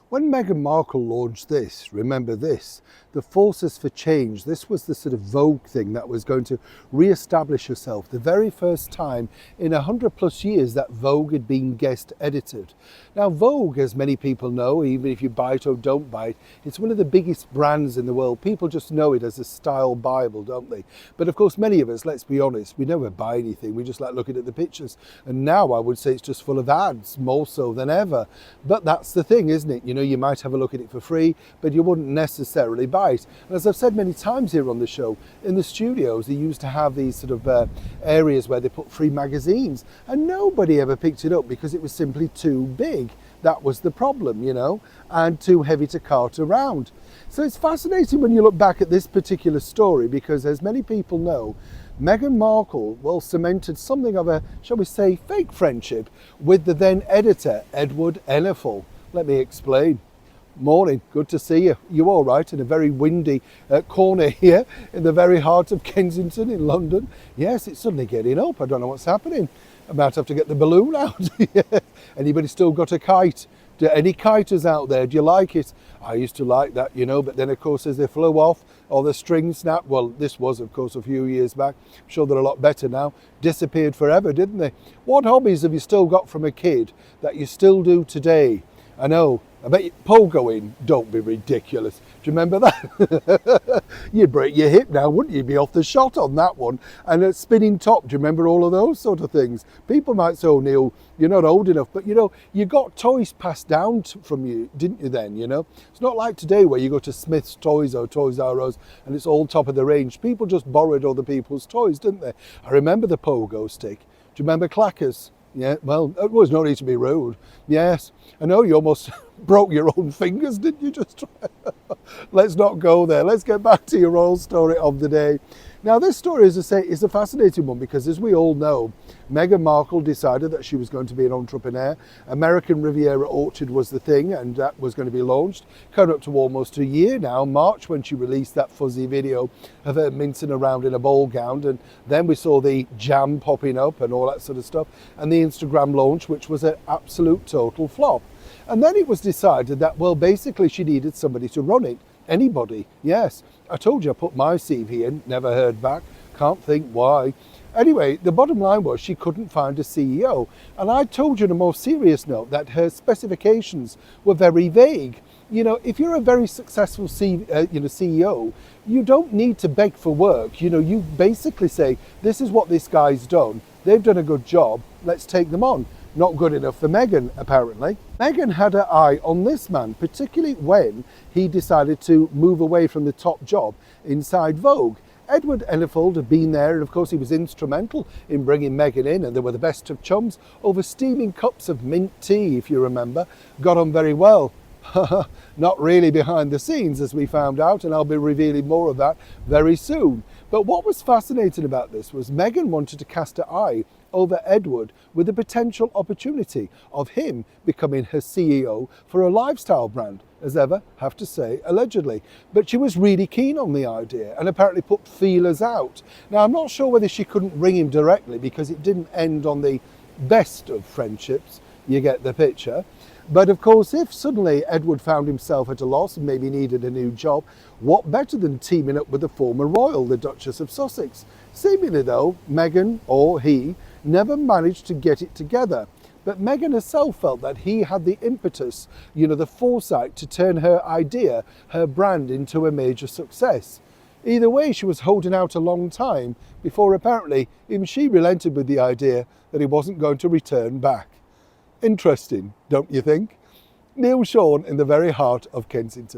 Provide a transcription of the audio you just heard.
When Meghan Markle launched this, remember this, the Forces for Change, this was the sort of Vogue thing that was going to re-establish herself. The very first time in 100 plus years that Vogue had been guest edited. Now Vogue, as many people know, even if you buy it or don't buy it, it's one of the biggest brands in the world. People just know it as a style Bible, don't they? But of course many of us, let's be honest, we never buy anything. We just like looking at the pictures. And now I would say it's just full of ads, more so than ever. But that's the thing, isn't it? You know, you might have a look at it for free, but you wouldn't necessarily buy it. And as I've said many times here on the show, in the studios, they used to have these sort of areas where they put free magazines, and nobody ever picked it up because it was simply too big. That was the problem, you know, and too heavy to cart around. So it's fascinating when you look back at this particular story, because as many people know, Meghan Markle, well, cemented something of a, shall we say, fake friendship with the then editor, Edward Enninful. Let me explain. Morning, good to see you. You all right? In a very windy corner here in the very heart of Kensington in London. Yes, it's suddenly getting up. I don't know what's happening. I might have to get the balloon out. Anybody still got a kite? Any kiters out there? Do you like it? I used to like that, you know, but then of course as they flew off or the string snapped, well, this was of course a few years back, I'm sure they're a lot better now, disappeared forever, didn't they? What hobbies have you still got from a kid that you still do today? I know, I bet you, pogoing, don't be ridiculous. Do you remember that? You'd break your hip now, wouldn't you? Be off the shot on that one. And a spinning top, do you remember all of those sort of things? People might say, oh Neil, you're not old enough, but you know, you got toys passed down from you, didn't you then, you know? It's not like today where you go to Smith's Toys or Toys R Us and it's all top of the range. People just borrowed other people's toys, didn't they? I remember the pogo stick. Do you remember clackers? Yeah, well, it was no need to be rude. Yes, I know you almost broke your own fingers, didn't you? Just let's not go there. Let's get back to your royal story of the day. Now, this story, as I say, is a fascinating one because, as we all know, Meghan Markle decided that she was going to be an entrepreneur. American Riviera Orchard was the thing, and that was going to be launched. Coming up to almost a year now, March, when she released that fuzzy video of her mincing around in a ball gown. And then we saw the jam popping up and all that sort of stuff. And the Instagram launch, which was an absolute total flop. And then it was decided that, well, basically she needed somebody to run it. Anybody, yes. I told you I put my CV in, never heard back, can't think why. Anyway, the bottom line was she couldn't find a CEO. And I told you on a more serious note that her specifications were very vague. You know, if you're a very successful CEO, you don't need to beg for work. You know, you basically say, this is what this guy's done. They've done a good job. Let's take them on. Not good enough for Meghan, apparently. Meghan had her eye on this man, particularly when he decided to move away from the top job inside Vogue. Edward Enninful had been there, and of course he was instrumental in bringing Meghan in, and they were the best of chums over steaming cups of mint tea, if you remember. Got on very well. Not really behind the scenes, as we found out, and I'll be revealing more of that very soon. But what was fascinating about this was Meghan wanted to cast her eye over Edward with the potential opportunity of him becoming her CEO for a lifestyle brand, as ever, have to say, allegedly. But she was really keen on the idea and apparently put feelers out. Now, I'm not sure whether she couldn't ring him directly because it didn't end on the best of friendships. You get the picture. But of course, if suddenly Edward found himself at a loss and maybe needed a new job, what better than teaming up with the former royal, the Duchess of Sussex? Seemingly though, Meghan, or he, never managed to get it together. But Meghan herself felt that he had the impetus, you know, the foresight to turn her idea, her brand, into a major success. Either way, she was holding out a long time before apparently even she relented with the idea that he wasn't going to return back. Interesting, don't you think? Neil Sean in the very heart of Kensington.